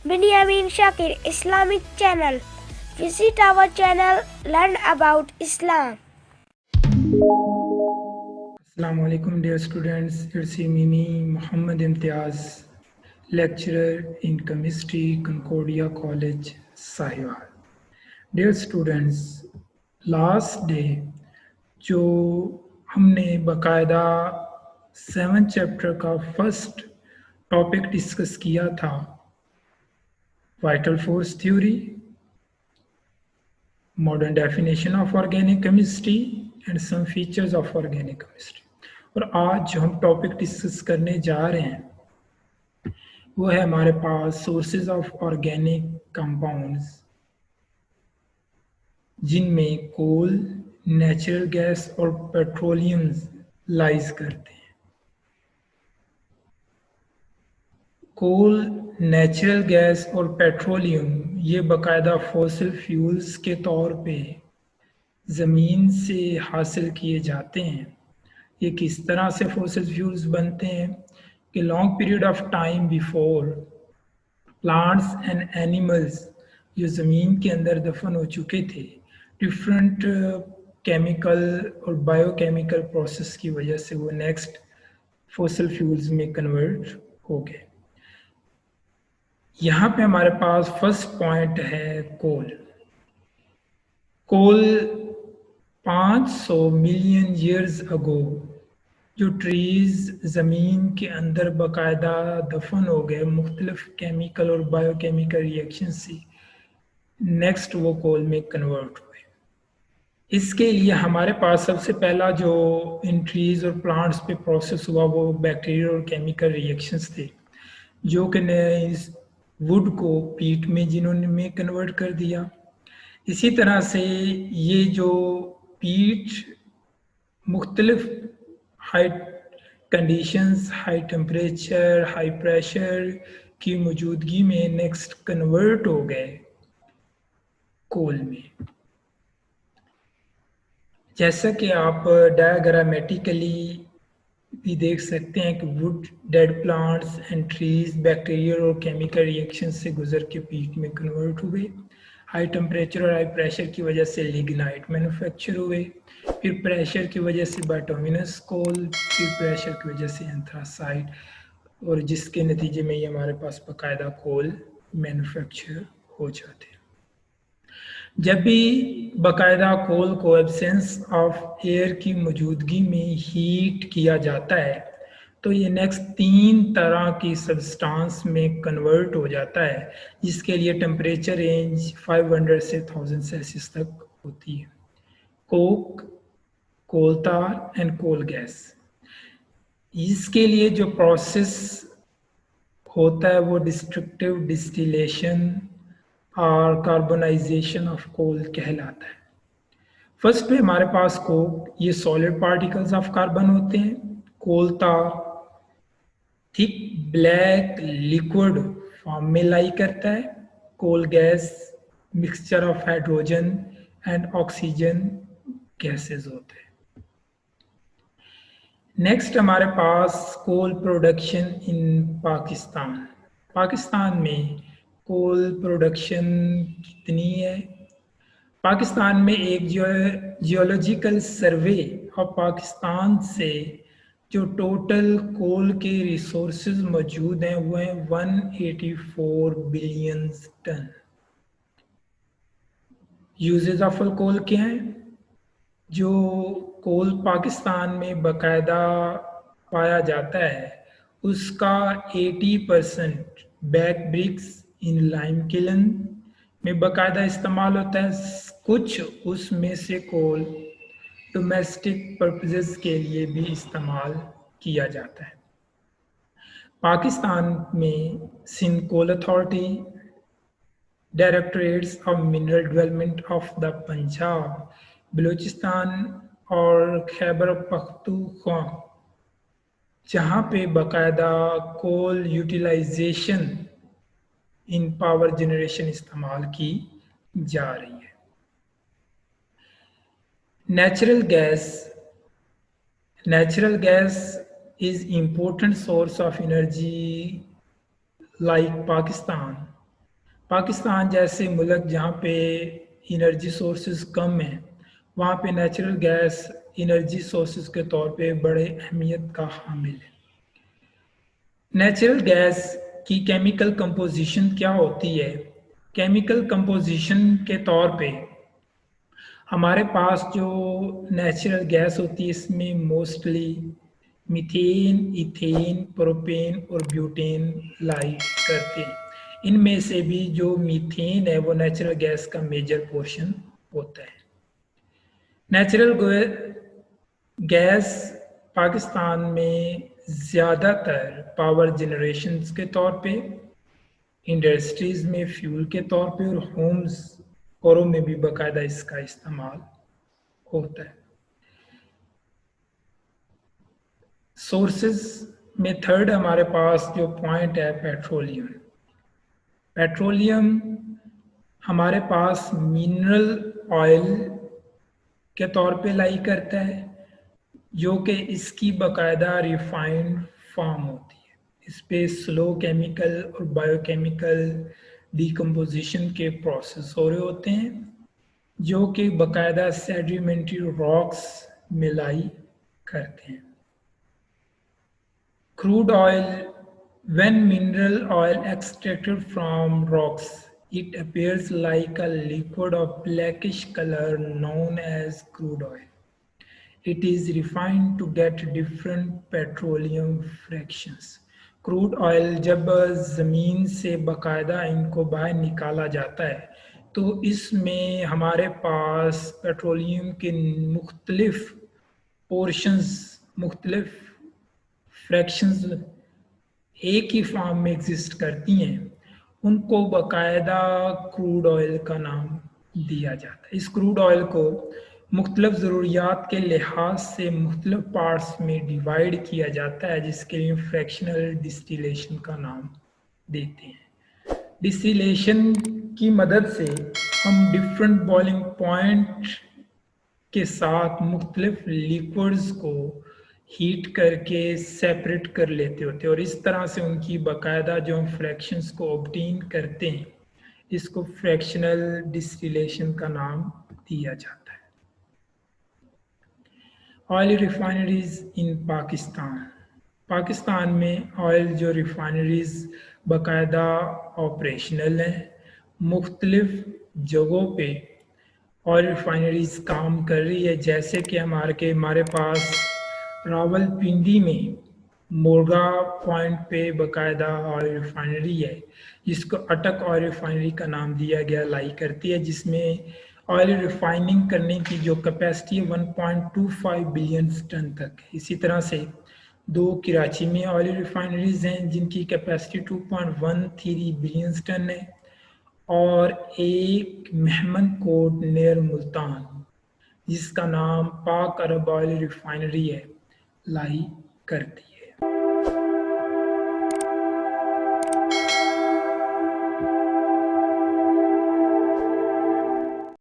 Binyamin Shakir Islamic channel. Visit our channel, learn about Islam. Assalamu alaikum dear students, it's me Muhammad Imtiaz, lecturer in chemistry, Concordia College, Sahiwal. Dear students, last day जो हमने बकायदा 7th chapter का first topic discuss किया था, vital force theory, modern definition of organic chemistry and some features of organic chemistry. और आज जो हम टॉपिक डिस्कस करने जा रहे हैं वो है हमारे पास सोर्सेज ऑफ ऑर्गेनिक कंपाउंड्स, जिनमें कोल, नेचुरल गैस और पेट्रोलियम लाइज करते हैं। कोल, नेचुरल गैस और पेट्रोलियम ये बाकायदा फॉसिल फ्यूल्स के तौर पे ज़मीन से हासिल किए जाते हैं। ये किस तरह से फॉसिल फ्यूल्स बनते हैं कि long period of time before plants and animals जो ज़मीन के अंदर दफन हो चुके थे, डिफरेंट केमिकल और बायोकेमिकल प्रोसेस की वजह से वो नेक्स्ट फॉसिल फ्यूल्स में कन्वर्ट हो गए। यहाँ पे हमारे पास फर्स्ट पॉइंट है कोल। कोल 500 मिलियन ईयर्स अगो जो ट्रीज ज़मीन के अंदर बाकायदा दफन हो गए मुख्तलिफ केमिकल और बायोकेमिकल रिएक्शन से, नेक्स्ट वो कोल में कन्वर्ट हुए। इसके लिए हमारे पास सबसे पहला जो इन ट्रीज और प्लांट्स पे प्रोसेस हुआ वो बैक्टीरियल और केमिकल रिएक्शंस थे, जो कि इस वुड को पीट में जिन्होंने कन्वर्ट कर दिया। इसी तरह से ये जो पीट मुख्तलिफ high conditions, high temperature, high pressure की मौजूदगी में नेक्स्ट कन्वर्ट हो गए कोल में। जैसा कि आप डायग्रामेटिकली भी देख सकते हैं कि would, dead plants and trees bacterial और केमिकल रिएक्शन से गुजर के पीट में कन्वर्ट हुए। हाई टेम्परेचर और हाई प्रेशर की वजह से लिग्नाइट मैन्युफैक्चर हुए, फिर प्रेशर की वजह से बाइटुमिनस कोल, फिर प्रेशर की वजह से एंथ्रासाइट, और जिसके नतीजे में ये हमारे पास बाकायदा कोल मैन्युफैक्चर हो जाते हैं। जब भी बाकायदा कोल को एब्सेंस ऑफ एयर की मौजूदगी में हीट किया जाता है तो ये नेक्स्ट 3 तरह की सब्सटेंस में कन्वर्ट हो जाता है, जिसके लिए टेम्परेचर रेंज 500 से 1000 सेल्सियस तक होती है। कोक, कोल तार एंड कोल गैस। इसके लिए जो प्रोसेस होता है वो डिस्ट्रक्टिव डिस्टिलेशन और कार्बोनाइजेशन ऑफ कोल कहलाता है। फर्स्ट में हमारे पास कोक, ये सॉलिड पार्टिकल्स ऑफ कार्बन होते हैं। कोल तार थिक ब्लैक लिक्विड फॉर्म में लाई करता है। Coal gas mixture of hydrogen and oxygen gases होते हैं। नेक्स्ट हमारे पास coal production in Pakistan. Pakistan में कोल प्रोडक्शन कितनी है? पाकिस्तान में एक जियोलॉजिकल सर्वे ऑफ पाकिस्तान से जो टोटल कोल के रिसोर्सेज मौजूद हैं वो हैं 184 billion ton. Uses of coal क्या हैं? जो कोल पाकिस्तान में बाकायदा पाया जाता है उसका 80% बैक ब्रिक्स इन लाइम किलन में बाकायदा इस्तेमाल होता है। कुछ उसमें से कोल डोमेस्टिक पर्पजेस के लिए भी इस्तेमाल किया जाता है। पाकिस्तान में Sindh coal authority, directorates of mineral development of the Punjab, Balochistan और खैबर पख्तूनख्वा, जहाँ पे बाकायदा coal utilization in power generation इस्तेमाल की जा रही है। Natural gas is important source of energy like Pakistan. Pakistan जैसे मुल्क जहाँ पे एनर्जी सोर्सेज कम हैं, वहाँ पे नेचुरल गैस एनर्जी सोर्सेज के तौर पे बड़े अहमियत का हामिल है। नेचुरल गैस की केमिकल कंपोजिशन क्या होती है? केमिकल कंपोजिशन के तौर पे हमारे पास जो नेचुरल गैस होती है, इसमें मोस्टली मीथेन, इथेन, प्रोपेन और ब्यूटेन लाई करते हैं। इनमें से भी जो मीथेन है वो नेचुरल गैस का मेजर पोर्शन होता है। नेचुरल गैस पाकिस्तान में ज़्यादातर पावर जनरेशन के तौर पे, इंडस्ट्रीज़ में फ्यूल के तौर पे और होम्स घरों में भी बाकायदा इसका इस्तेमाल होता है। सोर्सेज में थर्ड हमारे पास जो पॉइंट है पेट्रोलियम। पेट्रोलियम हमारे पास मिनरल ऑयल के तौर पे लाई करता है, जो कि इसकी बाकायदा रिफाइंड फॉर्म होती है। इस पे स्लो केमिकल और बायोकेमिकल डिकम्पोजिशन के प्रोसेस हो रहे होते हैं, जो कि बाकायदा सेडिमेंट्री रॉक्स में लाई करते हैं। Crude oil, when mineral oil extracted from rocks, it appears like a liquid of blackish color known as crude oil. It is refined to get different petroleum fractions. Crude oil जब ज़मीन से बाकायदा इनको बाहर निकाला जाता है तो इसमें हमारे पास पेट्रोलियम के मुख्तलिफ पोर्शंस, मुख्तलिफ फ्रैक्शंस एक ही फॉर्म में एग्जिस्ट करती हैं, उनको बाकायदा क्रूड ऑयल का नाम दिया जाता है। इस क्रूड ऑयल को मुख्तलिफ ज़रूरियात के लिहाज से मुख्तलिफ पार्ट्स में डिवाइड किया जाता है, जिसके लिए फ्रैक्शनल डिस्टिलेशन का नाम देते हैं। डिस्टिलेशन की मदद से हम डिफरेंट बॉइलिंग पॉइंट के साथ मुख्तलिफ लिक्विड्स को हीट करके सेपरेट कर लेते होते हैं और इस तरह से उनकी बाकायदा जो हम फ्रैक्शंस को ऑब्टेन करते हैं, इसको फ्रैक्शनल डिस्टिलेशन का नाम दिया जाता है। ऑयल रिफाइनरीज इन पाकिस्तान। पाकिस्तान में ऑयल जो रिफाइनरीज बाकायदा ऑपरेशनल हैं, मुख्तलिफ जगहों पे ऑयल रिफाइनरीज काम कर रही है। जैसे कि हमारे पास रावलपिंडी में मोरगा पॉइंट पे बाकायदा ऑयल रिफाइनरी है, जिसको अटक ऑयल रिफाइनरी का नाम दिया गया, लाई करती है, जिसमें ऑयल रिफाइनिंग करने की जो कैपेसिटी है 1.25 बिलियन टन तक। इसी तरह से दो कराची में ऑयल रिफाइनरीज हैं जिनकी कैपेसिटी 2.13 बिलियन टन है और एक मेहमन कोट नियर मुल्तान जिसका नाम पाक अरब ऑयल रिफाइनरी है, लाई करती है।